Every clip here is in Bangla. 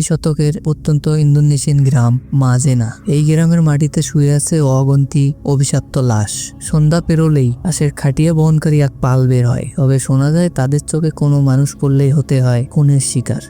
শতকের প্রত্যন্ত ইন্দোনেশিয়ান গ্রাম মাজেনা। এই গ্রামের মাটিতে শুয়ে আছে অগন্তি অভিশপ্ত লাশ। সন্ধ্যা পেরোলেই লাশের খাটিয়া বহনকারী এক পাল বের হয়। তবে শোনা যায় তাদের চোখে কোনো মানুষ পড়লেই হতে হয় খুনের শিকার।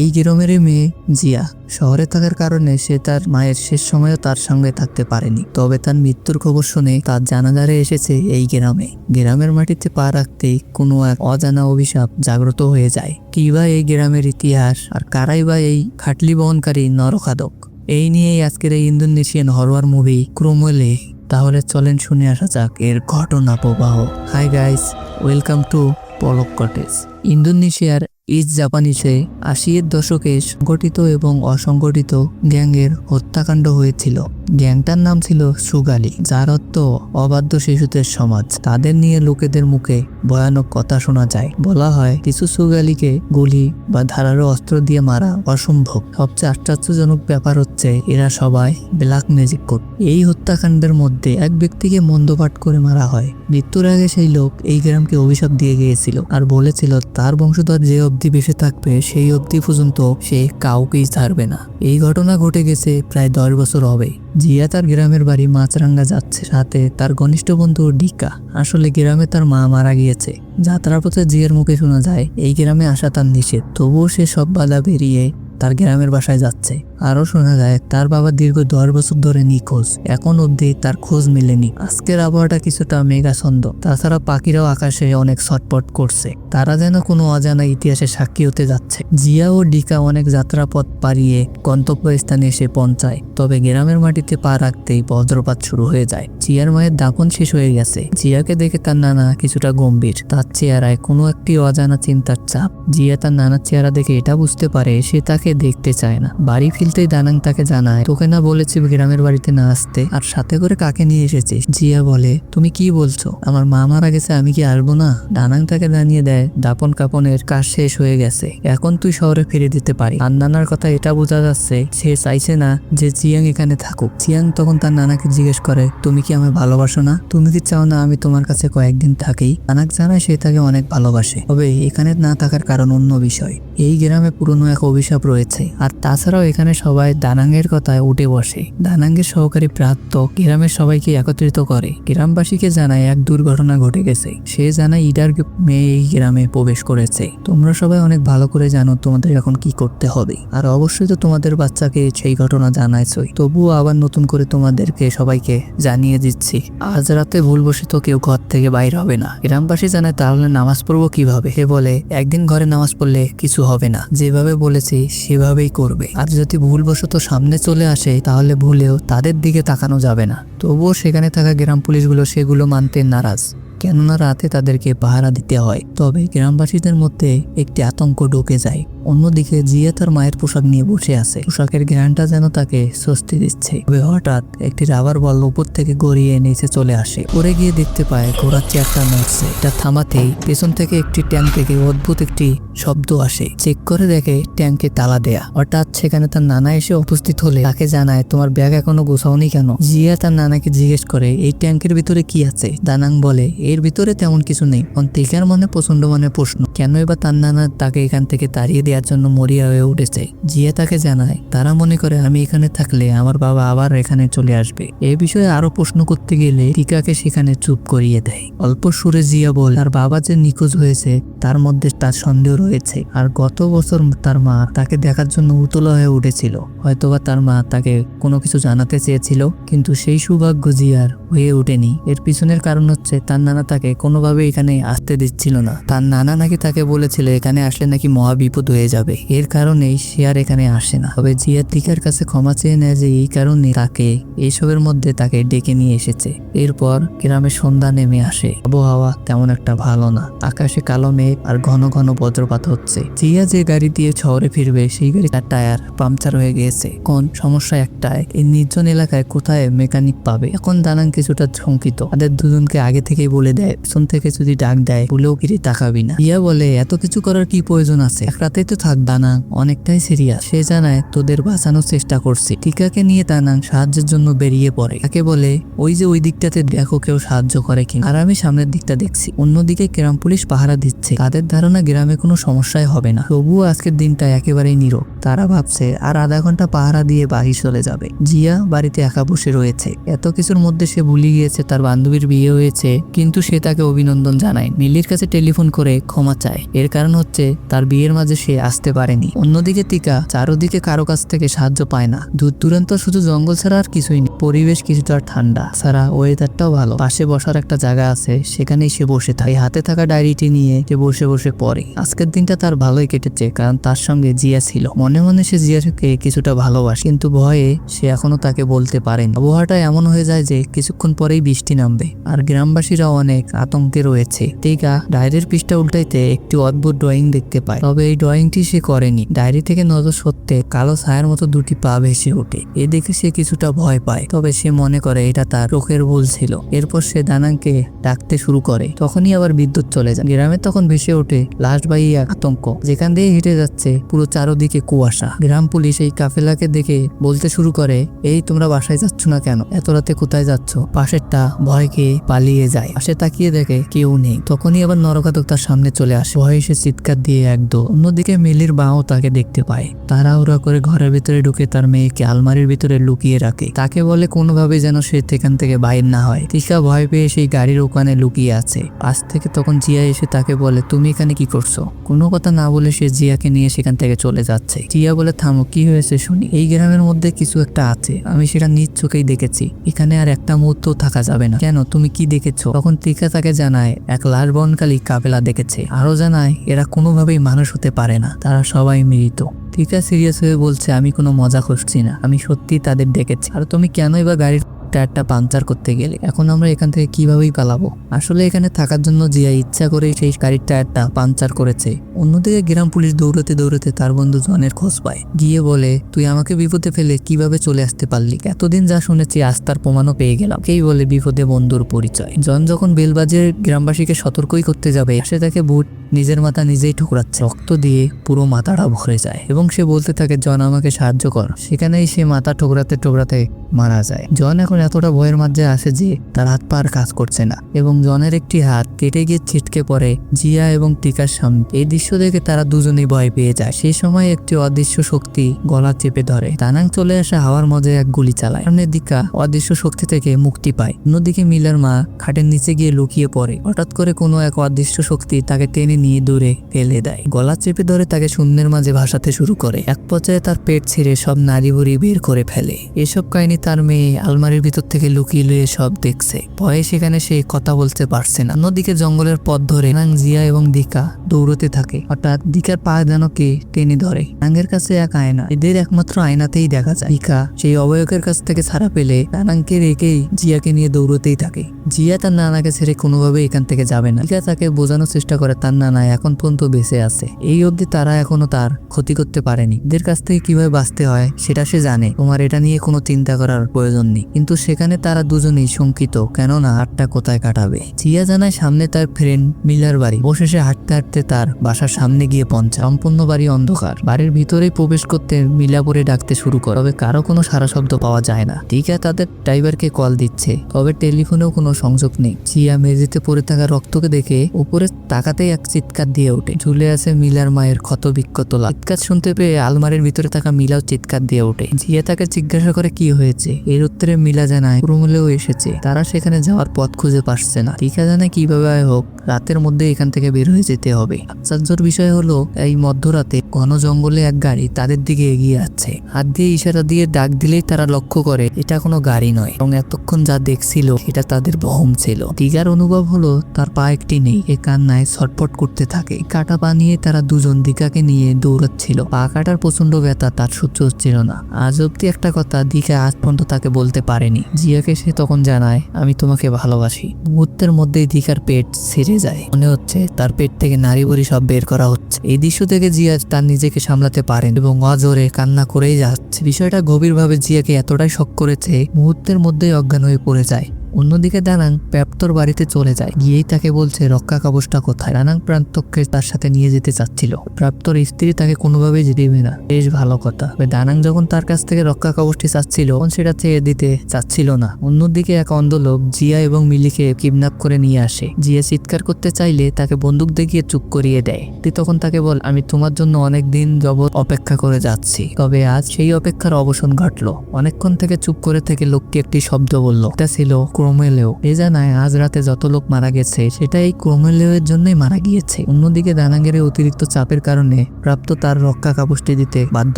এই গ্রামেরই মেয়ে জিয়া। শহরে থাকার কারণে সে তার মায়ের শেষ সময়ও তার সঙ্গে থাকতে পারেনি। তবে তার মৃত্যুর খবর শুনে তার জানাজারে এসেছে এই গ্রামে। গ্রামের মাটিতে পা রাখতেই কোনো এক অজানা অভিশাপ জাগ্রত হয়ে যায়। কি বা এই গ্রামের ইতিহাস, আর কারাই বা এই খাটলি বহনকারী নরখাদক? এই নিয়েই আজকের এই ইন্দোনেশিয়ান হরর মুভি ক্রোমোলে। তাহলে চলেন শুনে আসা যাক এর ঘটনা প্রবাহ। Hi guys, welcome to Palak cottage. ইন্দোনেশিয়ার ইস্ট জাপানিসে ৮০-এর দশকে সংগঠিত এবং অসংগঠিত গ্যাংয়ের হত্যাকাণ্ড হয়েছিল। গ্যাংটার নাম ছিল সুগালি, যার অর্থ অবাধ্য শিশুদের সমাজ। তাদের নিয়ে লোকেদের মুখে ভয়ানক কথা শোনা যায়। বলা হয় কিছু সুগালিকে গুলি বা ধারালো অস্ত্র দিয়ে মারা অসম্ভব। সবচেয়ে আশ্চর্যজনক ব্যাপার হচ্ছে এরা সবাই ব্ল্যাক ম্যাজিক করত। এই হত্যাকাণ্ডের মধ্যে এক ব্যক্তিকে মন্দপাঠ করে মারা হয়। মৃত্যুর আগে সেই লোক এই গ্রামকে অভিশাপ দিয়ে গিয়েছিল আর বলেছিল তার বংশধর যে অবধি বেঁচে থাকবে সেই অবধি পর্যন্ত সে কাউকেই ছাড়বে না। এই ঘটনা ঘটে গেছে প্রায় ১০ বছর হবে। জিয়া তার গ্রামের বাড়ি মাছরাঙ্গা যাচ্ছে, সাথে তার ঘনিষ্ঠ বন্ধু ডিকা। আসলে গ্রামে তার মা মারা গিয়েছে। যাত্রার পথে জিয়ার মুখে শোনা যায় এই গ্রামে আসা তার নিষেধ। তবুও সে সব বাধা পেরিয়ে তার গ্রামের বাসায় যাচ্ছে। আরো শোনা যায় তার বাবা দীর্ঘ ১০ বছর ধরে নিখোঁজ, এখন অবধি তার খোঁজ মেলেনি। আজকের আবহাওয়াটা কিছুটা মেঘাচ্ছন্ন, তাছাড়া পাখিরাও আকাশে অনেক ছটপট করছে। তারা যেন কোনো অজানা ইতিহাসে সাক্ষী হতে যাচ্ছে। জিয়া ও ডিকা অনেক যাত্রাপথ পাড়িয়ে গন্তব্যস্থানে এসে পৌঁছায়। তবে গ্রামের মাটিতে পা রাখতেই বজ্রপাত শুরু হয়ে যায়। জিয়ার মায়ের দাফন শেষ হয়ে গেছে। জিয়াকে দেখে তার নানা কিছুটা গম্ভীর, তার চেহারায় কোনো একটি অজানা চিন্তার চাপ। জিয়া তার নানার চেহারা দেখে এটা বুঝতে পারে সে তাকে দেখতে চায় না। বাড়ি ফিরতেই দানাং তাকে জানায় তোকে না বলেছি গ্রামের বাড়িতে না আসতে, আর সাথে করে কাকে নিয়ে এসেছিস? জিয়া বলে তুমি কি বলছো, আমার মা মারা গেছে, আমি কি আসবো না? দানাং তাকে জানিয়ে দেয় দাপন কাপনের কাজ শেষ হয়ে গেছে, এখন তুই শহরে ফিরে দিতে পারি। আর নানার কথা এটা বোঝা যাচ্ছে সে চাইছে না যে জিয়াং এখানে থাকুক। জিয়াং তখন তার নানাকে জিজ্ঞেস করে তুমি কি আমায় ভালোবাসো না? তুমি কি চাও না আমি তোমার কাছে কয়েকদিন থাকি? নানাক জানায় সে তাকে অনেক ভালোবাসে, তবে এখানে না থাকার কারণ অন্য বিষয়। এই গ্রামে পুরনো এক অভিশাপ রয়েছে, আর তাছাড়াও এখানে সবাই দানাঙ্গের কথায় উঠে বসে। দানাঙ্গের সহকারী প্রাপ্ত গ্রামের সবাইকে একত্রিত করে। গ্রামবাসীকে জানায় এক দুর্ঘটনা ঘটে গেছে। সে জানায় ইডার মেয়ে এই গ্রামে প্রবেশ করেছে। তোমরা সবাই অনেক ভালো করে জানো তোমাদের এখন কি করতে হবে, আর অবশ্যই তো তোমাদের বাচ্চাকে সেই ঘটনা জানাইছই। তবুও আবার নতুন করে তোমাদেরকে সবাইকে জানিয়ে দিচ্ছি, আজ রাতে ভুলবশত কেউ ঘর থেকে বাইর হবে না। গ্রামবাসী জানায় তাহলে নামাজ পড়বো কিভাবে? সে বলে একদিন ঘরে নামাজ পড়লে কিছু হবে না, যেভাবে বলেছি সেভাবেই করবে। আর যদি ভুলবশত সামনে চলে আসে তাহলে ভুলেও তাদের দিকে তাকানো যাবে না। তবুও সেখানে থাকা গ্রাম পুলিশগুলো সেগুলো মানতে নারাজ, কেননা রাতে তাদেরকে পাহারা দিতে হয়। তবে গ্রামবাসীদের মধ্যে একটি আতঙ্ক ঢুকে যায়। অন্যদিকে জিয়া তার মায়ের পোশাক নিয়ে বসে আছে। পোশাকের ঘ্রাণটা যেন তাকে স্বস্তি দিচ্ছে। তবে হঠাৎ একটি রাবার বল উপর থেকে গড়িয়ে নিচে চলে আসে। পরে গিয়ে দেখতে পায় ঘোড়ার চেয়ারটা নড়ছে। এটা থামাতেই পেছন থেকে একটি ট্যাঙ্ক থেকে অদ্ভুত একটি শব্দ আসে। চেক করে দেখে ট্যাঙ্কে তালা দেয়া। হঠাৎ সেখানে তার নানা এসে উপস্থিত হলে তাকে জানায় তোমার ব্যাগ এখনো গোছাওনি কেন? জিয়া তার নানাকে জিজ্ঞেস করে এই ট্যাঙ্কের ভিতরে কি আছে? দানাং বলে এর ভিতরে তেমন কিছু নেই। অন্তিকার মনে প্রচন্ড প্রশ্ন, কেন এবার তার নানা তাকে এখান থেকে তাড়িয়ে দেওয়ার জন্য মরিয়া হয়ে উঠেছে। জিয়া তাকে জানায় তারা মনে করে আমি এখানে থাকলে আমার বাবা আবার এখানে চলে আসবে। এই বিষয়ে আরো প্রশ্ন করতে গেলে টিকাকে সেখানে চুপ করিয়ে দেয়। অল্প সুরে জিয়া বল তার বাবা যে নিখোঁজ হয়েছে তার মধ্যে তার সন্দেহ রয়েছে, আর গত বছর তার মা তাকে দেখার জন্য উতলা হয়ে উঠেছিল। হয়তোবা তার মা তাকে কোনো কিছু জানাতে চেয়েছিল, কিন্তু সেই সৌভাগ্য জিয়ার হয়ে ওঠেনি। এর পিছনের কারণ হচ্ছে তার নানা তাকে কোনোভাবে এখানে আসতে দিচ্ছিল না। তার নানা নাকি তাকে বলেছিল এখানে আসলে নাকি মহা বিপদ হয়ে হয়ে যাবে। এর কারণেই সে আর এখানে আসে না। তবে জিয়া টিকার কাছে ক্ষমা চেয়ে নেয় যে এই কারণে তাকে এইসবের মধ্যে তাকে ডেকে নিয়ে এসেছে। এরপর গ্রামে সন্ধ্যা নেমে আসে। আবহাওয়া তেমন একটা ভালো না, আকাশে কালো মেঘ আর ঘন ঘন বজ্রপাত হচ্ছে। জিয়া যে গাড়ি দিয়ে শহরে ফিরবে সেই গাড়ি তার টায়ার পাংচার হয়ে গিয়েছে। কোন সমস্যা একটাই, এই নির্জন এলাকায় কোথায় মেকানিক পাবে। এখন দানাং কিছুটা শঙ্কিত। তাদের দুজনকে আগে থেকেই বলে দেয় পেছন থেকে যদি ডাক দেয় ভুলেও ফিরে তাকাবি না। জিয়া বলে এত কিছু করার কি প্রয়োজন আছে, এক রাতেই তো থাক। দানাং অনেকটাই সিরিয়াস। সে জানায় তোদের বাঁচানোর চেষ্টা করছি। টিকাকে নিয়ে দানাং সাহায্যের জন্য বেরিয়ে পড়ে। তাকে বলে ওই যে ওই দিকটাতে দেখো কেউ সাহায্য করে কিনা। আর আমি সামনের দিকটা দেখছি। অন্যদিকে গ্রাম পুলিশ পাহারা দিচ্ছে। তাদের ধারণা গ্রামে কোনো সমস্যাই হবে না। তবুও আজকের দিনটা একেবারেই নীরব। তারা ভাবছে আর আধা ঘন্টা পাহারা দিয়ে বাড়ি চলে যাবে। জিয়া বাড়িতে একা বসে রয়েছে। এত কিছুর মধ্যে সে ভুলে গিয়েছে তার বান্ধবীর বিয়ে হয়েছে, কিন্তু সে তাকে অভিনন্দন জানায়। মিলির কাছে টেলিফোন করে ক্ষমা চায়। এর কারণ হচ্ছে তার বিয়ের মাঝে সে আসতে পারেনি। অন্যদিকে টিকা চারোদিকে কারো কাছ থেকে সাহায্য পায় না। দূর দূরান্ত শুধু জঙ্গল ছাড়া আর কিছুই নেই। পরিবেশ কিছুটা ঠান্ডা, ছাড়া ওয়েদারটাও ভালো। পাশে বসার একটা জায়গা আছে, সেখানেই সে বসে থাকে। হাতে থাকা ডায়েরিটি নিয়ে সে বসে বসে পড়ে। আজকের দিনটা তার ভালোই কেটেছে, কারণ তার সঙ্গে জিয়া ছিল। মনে মনে সে জিয়াকে কিছুটা ভালোবাসে, কিন্তু ভয়ে সে এখনো তাকে বলতে পারেনি। আবহাওয়াটা এমন হয়ে যায় যে কিছুক্ষণ পরেই বৃষ্টি নামবে, আর গ্রামবাসীরা অনেক আতঙ্কে রয়েছে। টিকা ডায়েরির পৃষ্ঠা উল্টাইতে একটি অদ্ভুত ড্রয়িং দেখতে পায়। তবে এই ড্রয়িংটি সে করেনি। ডায়েরি থেকে নজর সরতে কালো ছায়ার মতো দুটি পা ভেসে ওঠে। এ দেখে সে কিছুটা ভয় পায়, তবে সে মনে করে এটা তার চোখের ভুল ছিল। এরপর সে দানাংকে ডাকতে শুরু করে। তখনই আবার বিদ্যুৎ চলে যায়। গ্রামে তখন ভেসে ওঠে লাশবাহী এক আতঙ্ক। যেখান দিয়ে হেঁটে যাচ্ছে পুরো চারদিকে কুয়াশা। গ্রাম পুলিশ এই কাফেলাকে দেখে বলতে শুরু করে, এই তোমরা বাসায় যাচ্ছ না কেন? এত রাতে কোথায় যাচ্ছ? পাশেরটা ভয়কে পালিয়ে যায়। পাশে তাকিয়ে দেখে কেউ নেই। তখনই আবার নরঘাতক তার সামনে চলে আসে। ভয়ে সে চিৎকার দিয়ে একদম। অন্যদিকে মিলির বাও তাকে দেখতে পায়। তাড়াহুড়া করে ঘরের ভিতরে ঢুকে তার মেয়েকে আলমারির ভিতরে লুকিয়ে রাখে। তাকে বলে কোনোভাবে যেন সে সেখান থেকে বাইর না হয়। টিকা ভয় পেয়ে সেই গাড়ির ওখানে লুকিয়ে আছে। পাশ থেকে তখন জিয়া এসে তাকে বলে, তুমি এখানে কি করছো? কোনো কথা না বলে সে জিয়াকে নিয়ে সেখান থেকে চলে যাচ্ছে। জিয়া বলে, থামো, কি হয়েছে শুনি। এই গ্রামের মধ্যে কিছু একটা আছে, আমি সেটা নিজ চোখেই দেখেছি। এখানে আর একটা মুহূর্ত থাকা যাবে না। কেন, তুমি কি দেখেছো? তখন টিকা তাকে জানায় এক লাশ বহনকারী কাফেলা দেখেছে। আরো জানায় এরা কোনোভাবেই মানুষ হতে পারে না, তারা সবাই মৃত। টিকা সিরিয়াস হয়ে বলছে, আমি কোনো মজা করছি না, আমি সত্যি তাদের দেখেছি। আর তুমি কেনই বা গাড়ির টায়ারটা পাংচার করতে গেলে? এখন আমরা এখান থেকে কিভাবেই পালাবো? আসলে এখানে থাকার জন্য জিয়া ইচ্ছা করে সেই গাড়ির টায়ারটা পাংচার করেছে। অন্যদিকে গ্রাম পুলিশ দৌড়াতে দৌড়াতে তার বন্ধু জনের খোঁজ পায়। গিয়ে বলে, তুই আমাকে বিপদে ফেলে কিভাবে চলে আসতে পারলি? এতদিন যা শুনেছি আজ তার প্রমাণও পেয়ে গেলাম। কেই বলে বিপদে বন্ধুর পরিচয়। জন যখন বেলবাজের গ্রামবাসীকে সতর্কই করতে যাবে, সে তাকে বুট নিজের মাথা নিজেই ঠুকরাচ্ছে। রক্ত দিয়ে পুরো মাথাটা ভরে যায় এবং সে বলতে থাকে, জন আমাকে সাহায্য কর। সেখানেই সে মাথা ঠোকরাতে ঠোকরাতে মারা যায়। জন এখন এতটা ভয়ের মাঝে আসে যে তার হাত পা আর কাজ করছে না এবং জনের একটি হাত কেটে গিয়ে ছিটকে পড়ে জিয়া এবং টিকার সামনে। এই দৃশ্য দেখে তারা দুজনেই ভয় পেয়ে যায়। সেই সময় একটি অদৃশ্য শক্তি গলা চেপে ধরে। দানাং চলে আসে হাওয়ার মধ্যে এক গুলি চালায়। সামনের দিকা অদৃশ্য শক্তি থেকে মুক্তি পায়। অন্যদিকে মিলার মা খাটের নিচে গিয়ে লুকিয়ে পড়ে। হঠাৎ করে কোনো এক অদৃশ্য শক্তি তাকে টেনে নিয়ে দূরে ফেলে দেয়। গলা চেপে ধরে তাকে শূন্যের মাঝে ভাসাতে শুরু করে। এক পর্যায়ে তার পেট ছিঁড়ে সব নাড়ি ভুড়ি বের করে ফেলে। এসব কাহিনী তার মেয়ে আলমারির ভিতর থেকে লুকিয়ে লুয়ে সব দেখছে। ভয়ে সেখানে সে কথা বলতে পারছে না। অন্যদিকে জঙ্গলের পথ ধরে নাং, জিয়া এবং দিকা দৌড়তে থাকে। হঠাৎ দিকার পা যেন কে টেনে ধরে। নাঙ্গের কাছে এক আয়না, এদের একমাত্র আয়নাতেই দেখা যায়। দিকা সেই অবয়কের কাছ থেকে ছাড়া পেলে নানাংকে রেখেই জিয়াকে নিয়ে দৌড়তেই থাকে। জিয়া তার নানাকে ছেড়ে কোনোভাবে এখান থেকে যাবে না। দিকা তাকে বোঝানোর চেষ্টা করে তার নানা এখন পর্যন্ত বেঁচে আছে। এই অবধি তারা এখনো তার ক্ষতি করতে পারেনি। এদের কাছ থেকে কিভাবে বাঁচতে হয় সেটা সে জানে। তোমার এটা নিয়ে কোনো চিন্তা করার প্রয়োজন নেই। কিন্তু সেখানে তারা দুজনেই শঙ্কিত, কেননা হাতটা কোথায় কাটাবে। জিয়া জানায় সামনে তার ফ্রেন্ড মিলার বাড়ি। বসে হাঁটতে হাঁটতে তার বাসার সামনে গিয়ে পৌঁছায়। সম্পূর্ণ বাড়ি অন্ধকার। বাড়ির ভিতরেই প্রবেশ করতে মিলাপুরে ডাকতে শুরু করে, তবে কারো কোনো সারা শব্দ পাওয়া যায় না। টিকা তাদের ড্রাইভারকে কল দিচ্ছে, তবে টেলিফোনেও কোনো সংযোগ নেই। জিয়া মেঝেতে পড়ে থাকা রক্তকে দেখে উপরে তাকাতেই এক চিৎকার দিয়ে ওঠে। ঝুলে আছে মিলার মায়ের ক্ষত বিক্ষত লাশ। চিৎকার শুনতে পেয়ে আলমারির ভিতরে থাকা মিলাও চিৎকার দিয়ে ওঠে। জিয়া তাকে জিজ্ঞাসা করে কি হয়েছে। এর উত্তরে মিলা জানায় ক্রোমোলেও এসেছে। তারা সেখানে যাওয়ার পথ খুঁজে পাচ্ছে না। টিকা জানায় কিভাবে হোক রাতের মধ্যে এখান থেকে বের হয়ে যেতে হবে। আশ্চর্যের বিষয় হলো এই মধ্যরাতে ঘন জঙ্গলে এক গাড়ি তাদের দিকে এগিয়ে আসছে। হাত দিয়ে ইশারা দিয়ে ডাক দিলেই তারা লক্ষ্য করে এটা কোনো গাড়ি নয়, এবং এতক্ষণ যা দেখছিল এটা তাদের বহম ছিল। টিকার অনুভব হলো তার পা একটি নেই। এ কান্নায় ছটফট করতে থাকে। কাটা পা নিয়ে তারা দুজন দিকাকে নিয়ে দৌড়াচ্ছিল। পা কাটার প্রচন্ড ব্যথা তার সহ্য হচ্ছিল না। আজ অব্দি একটা কথা দিকা আজ পর্যন্ত তাকে বলতে পারেনি। জিয়াকে সে তখন জানায় আমি তোমাকে ভালোবাসি। মুহূর্তের মধ্যেই দিকার পেট ছিঁড়ে যায়। মনে হচ্ছে তার পেট থেকে নারী বড়ি সব বের করা হচ্ছে। এই দৃশ্য থেকে জিয়া তার নিজেকে সামলাতে পারেন এবং অজোরে কান্না করেই যাচ্ছে। বিষয়টা গভীরভাবে জিয়াকে এতটাই শক করেছে মুহূর্তের মধ্যেই অজ্ঞান হয়ে পড়ে যায়। অন্যদিকে দানাং প্রাপ্তর বাড়িতে চলে যায়। গিয়েই তাকে বলছে রক্ষা কবচটা কোথায়। দানাং প্রান্তকে তার সাথে নিয়ে যেতে চাচ্ছিল। প্রাপ্তর স্ত্রী তাকে কোনোভাবেই দিবে না। বেশ ভালো কথা। দানাং যখন তার কাছ থেকে রক্ষা কবচটি চাচ্ছিল তখন সেটা চেয়ে দিতে চাচ্ছিল না। অন্যদিকে এক অন্ধ লোক জিয়া এবং মিলিকে কিডন্যাপ করে নিয়ে আসে। জিয়া চিৎকার করতে চাইলে তাকে বন্দুক দেখিয়ে চুপ করিয়ে দেয়। তখন তাকে বল আমি তোমার জন্য অনেক দিন যাবৎ অপেক্ষা করে যাচ্ছি, তবে আজ সেই অপেক্ষার অবসান ঘটলো। অনেকক্ষণ থেকে চুপ করে থেকে লোকটি একটি শব্দ বলল। এটা ছিল ক্রোমোলেও। এ জানায় আজ রাতে যত লোক মারা গেছে সেটা এই ক্রোমোলেও এর জন্যই মারা গিয়েছে। অন্যদিকে দানাঙ্গের অতিরিক্ত চাপের কারণে প্রাপ্ত তার রক্ষা কবচটি দিতে বাধ্য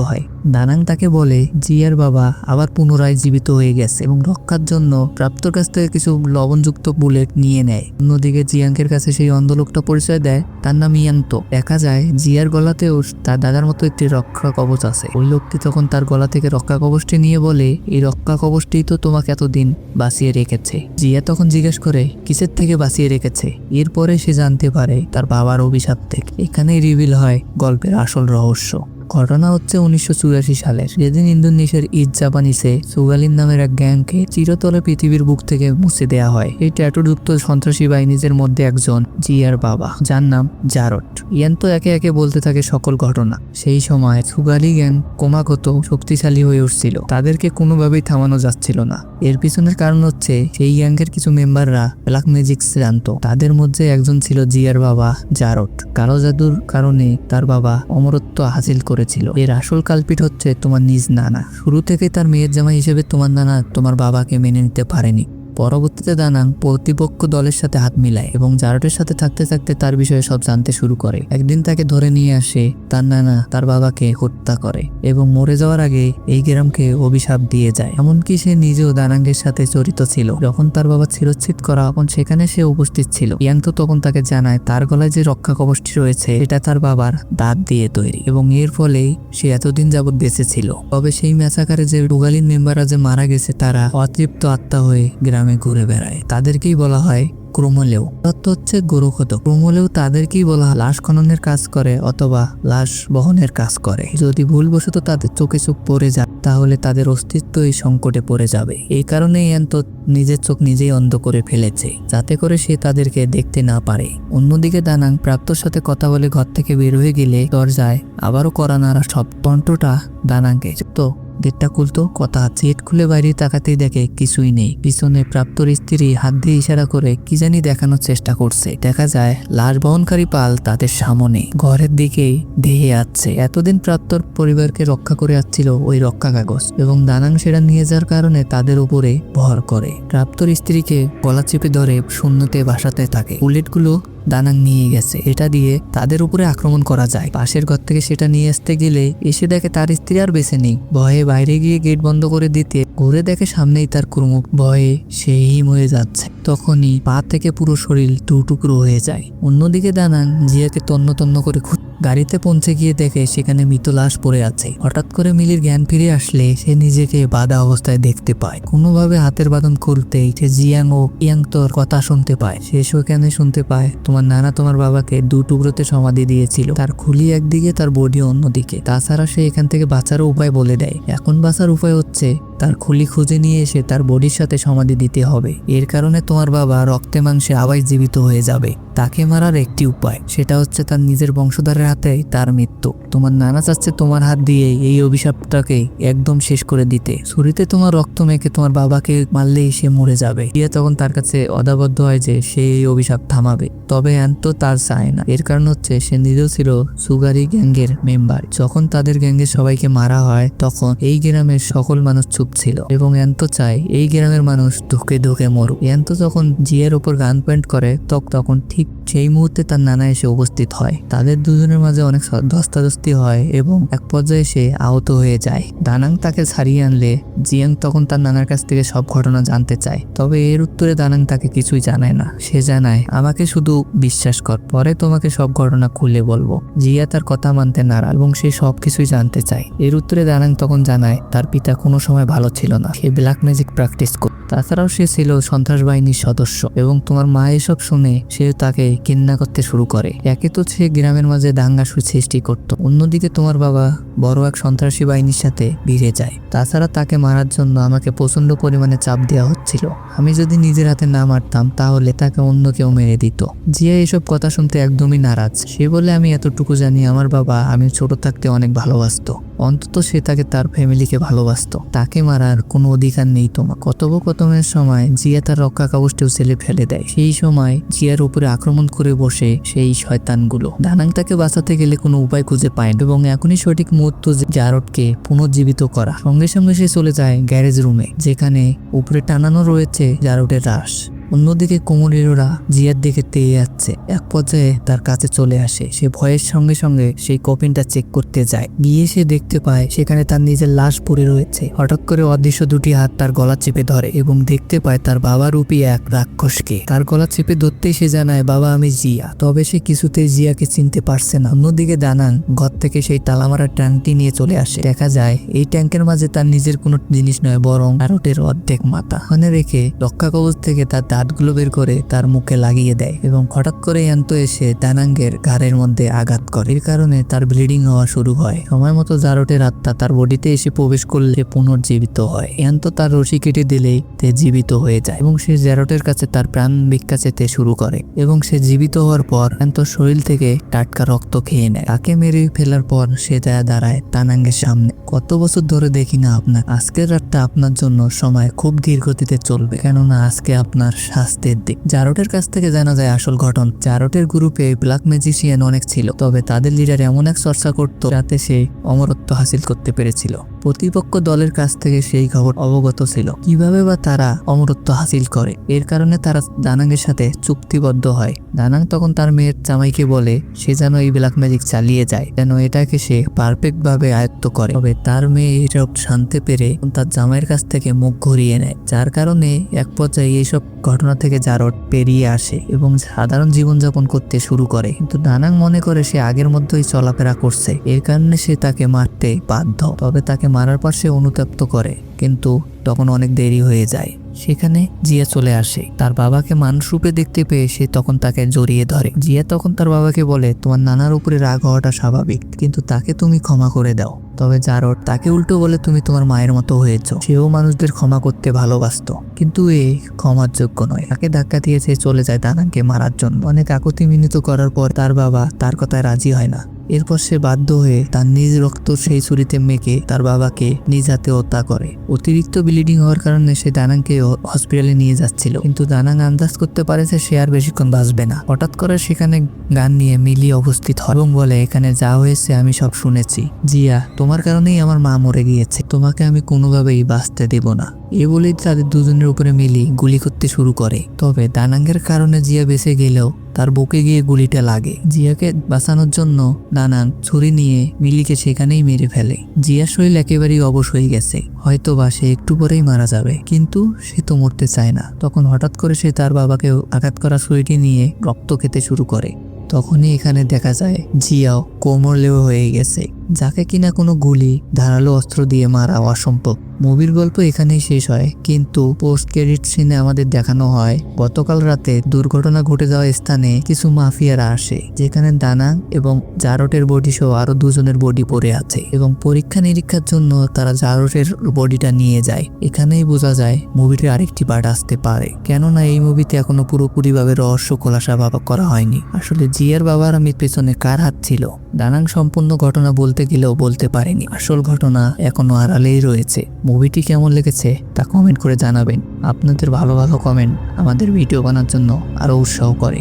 হয়। দানাং তাকে বলে জিয়ার বাবা আবার পুনরায় জীবিত হয়ে গেছে এবং রক্ষার জন্য প্রাপ্তর কাছ থেকে কিছু লবণযুক্ত বুলেট নিয়ে নেয়। অন্যদিকে জিয়াঙ্কের কাছে সেই অন্ধ লোকটা পরিচয় দেয়, তার নাম ইয়ান্ত। দেখা যায় জিয়ার গলাতেও তার দাদার মতো একটি রক্ষা কবচ আছে। ওই লোকটি তখন তার গলা থেকে রক্ষা কবচটি নিয়ে বলে এই রক্ষা কবচটি তো তোমাকে এতদিন বাঁচিয়ে রেখেছে। জিয়া তখন জিজ্ঞেস করে কিসের থেকে বাঁচিয়ে রেখেছে। এরপরে সে জানতে পারে তার বাবার অভিশাপ থেকে। এখানেই রিভিল হয় গল্পের আসল রহস্য। ঘটনা হচ্ছে 1984 সালের, যেদিন ইন্দোনেশিয়ার ইস্ট জাপানিসে সুগালিন নামের এক গ্যাংকে চিরতরে পৃথিবীর বুক থেকে মুছে দেয়া হয়। এই ট্যাটুযুক্ত সন্ত্রাসী বাহিনীদের মধ্যে একজন জিয়ার বাবা, যার নাম জারট। ইয়ান তো একে একে বলতে থাকে সকল ঘটনা। সেই সময় সুগালি গ্যাং ক্রমাগত শক্তিশালী হয়ে উঠছিল। তাদেরকে কোনোভাবেই থামানো যাচ্ছিল না। এর পিছনের কারণ হচ্ছে সেই গ্যাংয়ের কিছু মেম্বাররা ব্ল্যাক ম্যাজিক জানতো। তাদের মধ্যে একজন ছিল জিয়ার বাবা জারট। কালো জাদুর কারণে তার বাবা অমরত্ব হাসিল করেছিল। এর আসল কালপিট হচ্ছে তোমার নিজ নানা। শুরু থেকে তার মেয়ের জামাই হিসেবে তোমার নানা তোমার বাবাকে মেনে নিতে পারেনি। পরবর্তীতে দানাং প্রতিপক্ষ দলের সাথে হাত মিলায় এবং জারটের সাথে থাকতে থাকতে তার বিষয়ে সব জানতে শুরু করে। একদিন তাকে ধরে নিয়ে আসে তার নানা তার বাবাকে হত্যা করে এবং মরে যাওয়ার আগে এই গ্রামকে অভিশাপ দিয়ে যায়। এমনকি সে নিজেও দানাঙ্গের সাথে জড়িত ছিল। যখন তার বাবা শিরচ্ছেদ করা তখন সেখানে সে উপস্থিত ছিল। ইয়াং তো তখন তাকে জানায় তার গলায় যে রক্ষা কবচটি রয়েছে এটা তার বাবার দাঁত দিয়ে তৈরি এবং এর ফলেই সে এতদিন যাবৎ বেঁচে ছিল। তবে সেই ম্যাসাকারে যে রুগালিন মেম্বাররা যে মারা গেছে তারা অতৃপ্ত আত্মা হয়ে গ্রামে ঘুরে বেড়ায়। তাদেরকেই বলা হয় ক্রোমোলেও। তত্ত্ব হচ্ছে গরুক্ষত। ক্রোমোলেও তাদেরকেই বলা হয় লাশ খননের কাজ করে অথবা লাশ বহনের কাজ করে। যদি ভুলবশত তাদের চোখে চোখ পড়ে যায় তাহলে তাদের অস্তিত্বই সংকটে পড়ে যাবে। এই কারণেই ইয়ান্ত নিজের চোখ নিজেই অন্ধ করে ফেলেছে, যাতে করে সে তাদেরকে দেখতে না পারে। অন্যদিকে দানাং প্রাপ্তর সাথে কথা বলে ঘর থেকে বের হয়ে গেলে দরজায় আবারও কড়া নাড়া শব্দ। কণ্ঠটা দানাংকে তো গেটটা খুলতো, কথা গেট খুলে বাইরে তাকাতেই দেখে কিছুই নেই। পিছনে প্রাপ্তর স্ত্রী হাত দিয়ে ইশারা করে কি জানি দেখানোর চেষ্টা করছে। দেখা যায় লাশ বহনকারী পাল তাদের সামনে ঘরের দিকেই ধেয়ে আসছে। এতদিন প্রাপ্তর পরিবারকে রক্ষা করে আসছিল ওই রক্ষা কাগজ এবং দানাং সেটা নিয়ে যাওয়ার কারণে তাদের উপরে ভর করে। প্রাপ্তর স্ত্রীকে গলা চেপে ধরে শূন্যতে ভাসাতে থাকে। বুলেটগুলো দানাং নিয়ে গেছে, এটা দিয়ে তাদের উপরে আক্রমণ করা যায়। পাশের ঘর থেকে সেটা নিয়ে আসতে গেলে এসে দেখে তার স্ত্রী আর বেঁচে নেই। ভয়ে বাইরে গিয়ে গেট বন্ধ করে দিতে ঘুরে দেখে সামনেই তার কুর্মুখ। ভয়ে সেই হয়ে যাচ্ছে। তখনই পা থেকে পুরো শরীর টুকরো হয়ে যায়। অন্যদিকে দানাং জিয়াকে তন্ন তন্ন করে গাড়িতে পৌঁছে গিয়ে দেখে সেখানে মৃত লাশ পড়ে আছে। হঠাৎ করে মিলির জ্ঞান ফিরে আসলে সে নিজেকে বাঁধা অবস্থায় দেখতে পায়। কোনোভাবে হাতের বাঁধন খুলতেই সে জিয়াং ও ইয়াংতোর কথা শুনতে পায়। সে সেখানে শুনতে পায় তোমার নানা তোমার বাবাকে 2 টুকরোতে সমাধি দিয়েছিল, তার খুলি একদিকে তার বডি অন্যদিকে। তাছাড়া সে এখান থেকে বাঁচারও উপায় বলে দেয়। এখন বাঁচার উপায় হচ্ছে তার খুলি খুঁজে নিয়ে এসে তার বডির সাথে সমাধি দিতে হবে। এর কারণে তোমার বাবা রক্তে মাংসে আবার জীবিত হয়ে যাবে। তাকে মারার একটি উপায়, সেটা হচ্ছে তার নিজের বংশধরের হাতেই তার মৃত্যু। তোমার নানা চাচ্ছে তোমার হাত দিয়ে এই অভিশাপটাকে একদম শেষ করে দিতে। ছুরিতে তোমার রক্ত মেখে তোমার বাবাকে মারলেই সে মরে যাবে। জিয়া তখন তার কাছে অদাবদ্ধ হয় যে সে এই অভিশাপ থামাবে, তবে অ্যান্তো তার চায় না। এর কারণ হচ্ছে সে নিজেও ছিল সুগারি গ্যাংয়ের মেম্বার। যখন তাদের গ্যাংয়ের সবাইকে মারা হয় তখন এই গ্রামের সকল মানুষ চুপ ছিল এবং অ্যান্তো চায় এই গ্রামের মানুষ ধুকে ধুকে মরুক। অ্যান্তো যখন জিয়ার উপর গান পয়েন্ট করে তখন ঠিক সেই মুহূর্তে তার নানা এসে উপস্থিত হয়। তাদের দুজনের মাঝে অনেক ধস্তাধস্তি হয় এবং এক পর্যায়ে সে আহত হয়ে যায়। দানাং তাকে ছাড়িয়ে আনলে জিয়াং তখন তার নানার কাছ থেকে সব ঘটনা জানতে চায়, তবে এর উত্তরে দানাং তাকে কিছুই জানায় না। সে জানায় আমাকে শুধু বিশ্বাস কর, পরে তোমাকে সব ঘটনা খুলে বলবো। জিয়া তার কথা মানতে নারাজ এবং সে সবকিছুই জানতে চায়। এর উত্তরে দানাং তখন জানায় তার পিতা কোনো সময় ভালো ছিল না, সে ব্ল্যাক ম্যাজিক প্র্যাকটিস করত। তাছাড়াও সে ছিল সন্ত্রাস বাহিনীর সদস্য এবং তোমার মা এসব শুনে সে তাকে ঘৃণা করতে শুরু করে। একে তো সে গ্রামের মাঝে দাঙ্গা সৃষ্টি করত, অন্যদিকে তোমার বাবা বড় এক সন্ত্রাসী বাহিনীর সাথে ভিড়ে যায়। তাছাড়া তাকে মারার জন্য আমাকে প্রচন্ড পরিমাণে চাপ দেওয়া হচ্ছিল। আমি যদি নিজের হাতে না মারতাম তাহলে তাকে অন্য কেউ মেরে দিত। জিয়া এসব কথা শুনতে একদমই নারাজ। সে বলে আমি এতটুকু জানি আমার বাবা আমি ছোট থাকতে অনেক ভালোবাসতো, অন্তত সে তাকে তার ফ্যামিলিকে ভালোবাসতো, তাকে মারার কোনো অধিকার নেই তোমার। কথোপকথনের সময় জিয়া তার রক্ষা কাগজটিও ছেলে ফেলে দেয়। সেই সময় জিয়ার উপরে আক্রমণ করে বসে সেই শয়তানগুলো। দানাং তাকে বাঁচাতে গেলে কোনো উপায় খুঁজে পায় না এবং এখনই সঠিক মুহূর্ত জারদকে পুনর্জীবিত করা। সঙ্গে সঙ্গে সে চলে যায় গ্যারেজ রুমে, যেখানে উপরে টানানো রয়েছে জারদের লাশ। অন্যদিকে কোমরেরা জিয়ার দিকে তেয়ে যাচ্ছে। এক পর্যায়ে তার কাছে চলে আসে। সে ভয়ের সঙ্গে সঙ্গে সেই কফিনটা চেক করতে যায়। গিয়ে সে দেখতে পায় সেখানে তার নিজের লাশ পড়ে রয়েছে। হঠাৎ করে অদৃশ্য দুটি হাত তার গলা চেপে ধরে এবং দেখতে পায় তার বাবা রূপী এক রাক্ষসকে। তার গলা চেপে ধরতেই সে জানায় বাবা আমি জিয়া। তবে সে কিছুতেই জিয়াকে চিনতে পারছে না। অন্যদিকে দানাং ঘর থেকে সেই তালামারা ট্যাঙ্কটি নিয়ে চলে আসে। দেখা যায় এই ট্যাঙ্কের মাঝে তার নিজের কোনো জিনিস নয়, বরং জারদের অর্ধেক মাথা। ওখানে রেখে রক্ষা কবচ থেকে তার দাঁতগুলো বের করে তার মুখে লাগিয়ে দেয় এবং হঠাৎ করে অ্যান্তো এসে দানাঙ্গের ঘাড়ের মধ্যে আঘাত করে। এর কারণে তার ব্লিডিং হওয়া শুরু হয়। সময় মতো জারটের আত্মা তার বডিতে এসে প্রবেশ করলে পুনর্জীবিত হয়। অ্যান্তো তার রশি কেটে দিলেই তে জীবিত হয়ে যায় এবং সে জারটের কাছে তার প্রাণ ভিক্ষা চেতে শুরু করে এবং সে জীবিত হওয়ার পর অ্যান্তোর শরীর থেকে টাটকা রক্ত খেয়ে নেয়। তাকে মেরে ফেলার পর সে দাঁড়ায় দানাঙ্গের সামনে। কত বছর ধরে দেখি না আপনার, আজকের রাতটা আপনার জন্য সময় খুব ধীর গতিতে চলবে, কেননা আজকে আপনার শাস্তির দিক। জারটের কাছ থেকে জানা যায় আসল ঘটনা। জারটের গ্রুপে ব্ল্যাক ম্যাজিশিয়ান অনেক ছিল, তবে তাদের লিডার এমন এক চর্চা করত যাতে সে অমরত্ব হাসিল করতে পেরেছিল। প্রতিপক্ষ দলের কাছ থেকে সেই খবর অবগত ছিল। কিভাবে বা তারা অমরত্ব হাসিল করে, এর কারণে তারা দানাঙ্গের সাথে চুক্তিবদ্ধ হয়। দানাং তখন তার মেয়ের জামাইকে বলে সে যেন এই ব্ল্যাক ম্যাজিক চালিয়ে যায়, যেন এটাকে সে পারফেক্ট ভাবে আয়ত্ত করে। তবে তার মেয়ে এসব শান্তি পেরে তার জামাইয়ের কাছ থেকে মুখ ঘুরিয়ে নেয়, যার কারণে এক পর্যায়ে এইসব ঘটনা থেকে জারট পেরিয়ে আসে এবং সাধারণ জীবনযাপন করতে শুরু করে। কিন্তু দানাং মনে করে সে আগের মধ্যেই চলাফেরা করছে, এর কারণে সে তাকে মারতে বাধ্য। তবে তাকে মারার পর সে অনুতপ্ত করে, কিন্তু তখন অনেক দেরি হয়ে যায়। সেখানে জিয়া চলে আসে। তার বাবাকে মানুষ রূপে দেখতে পেয়ে সে তখন তাকে জড়িয়ে ধরে। জিয়া তখন তার বাবাকে বলে তোমার নানার উপরে রাগ হওয়াটা স্বাভাবিক, কিন্তু তাকে তুমি ক্ষমা করে দাও। তবে জারট তাকে উল্টো বলে তুমি তোমার মায়ের মতো হয়েছ। সেও মানুষদের ক্ষমা করতে ভালোবাসতো, কিন্তু এ ক্ষমার যোগ্য নয়। তাকে ধাক্কা দিয়ে সে চলে যায় দানাংকে মারার জন্য। অনেক আকুতি মিনতি করার পর তার বাবা তার কথায় রাজি হয় না। এরপর সে বাধ্য হয়ে তার নিজ রক্ত সেই ছুরিতে মেখে তার বাবাকে নিজ হাতে হত্যা করে। অতিরিক্ত ব্লিডিং হওয়ার কারণে সে দানাংকে হসপিটালে নিয়ে যাচ্ছিল, কিন্তু দানাং আন্দাজ করতে পারে যে সে আর বেশিক্ষণ বাঁচবে না। হঠাৎ করে সেখানে গান নিয়ে মিলি উপস্থিত হয় এবং বলে এখানে যা হয়েছে আমি সব শুনেছি। জিয়া তোমার কারণেই আমার মা মরে গিয়েছে, তোমাকে আমি কোনোভাবেই বাঁচতে দেব না। এ বলেই তাদের দুজনের উপরে মিলি গুলি করতে শুরু করে। তবে দানাঙ্গের কারণে জিয়া বেঁচে গেলেও তার বুকে গিয়ে গুলিটা লাগে। জিয়াকে বাঁচানোর জন্য দানাং ছুরি নিয়ে মিলিকে সেখানেই মেরে ফেলে। জিয়ার শরীর একেবারেই অবশ হয়ে গেছে, হয়তো বা সে একটু পরেই মারা যাবে, কিন্তু সে তো মরতে চায় না। তখন হঠাৎ করে সে তার বাবাকে আঘাত করা ছুরিটি নিয়ে রক্ত খেতে শুরু করে। তখনই এখানে দেখা যায় জিয়াও কোমরলেও হয়ে গেছে। যাকে কিনা কোনো গুলি ধারালো অস্ত্র দিয়ে মারা অসম্ভব। মুভির গল্প এখানেই শেষ হয়, কিন্তু পোস্ট ক্রেডিট সিনে আমাদের দেখানো হয় গতকাল রাতে দুর্ঘটনা ঘটে যাওয়া স্থানে কিছু মাফিয়ারা আসে, যেখানে দানাং এবং জারটের বডি সহ আরো দুজনের বডি পড়ে আছে এবং পরীক্ষা নিরীক্ষার জন্য তারা জারটের বডিটা নিয়ে যায়। এখানেই বোঝা যায় মুভিটির আরেকটি পার্ট আসতে পারে, কেননা এই মুভিতে এখনো পুরোপুরিভাবে রহস্য খোলাসা করা হয়নি। আসলে জিয়ার বাবার আমি পেছনে কার হাত ছিল, দানাং সম্পূর্ণ ঘটনা বলতে গেলেও বলতে পারেনি। আসল ঘটনা এখনো আড়ালেই রয়েছে। মুভিটি কেমন লেগেছে তা কমেন্ট করে জানাবেন। আপনাদের ভালো ভালো কমেন্ট আমাদের ভিডিও বানার জন্য আরো উৎসাহ করে।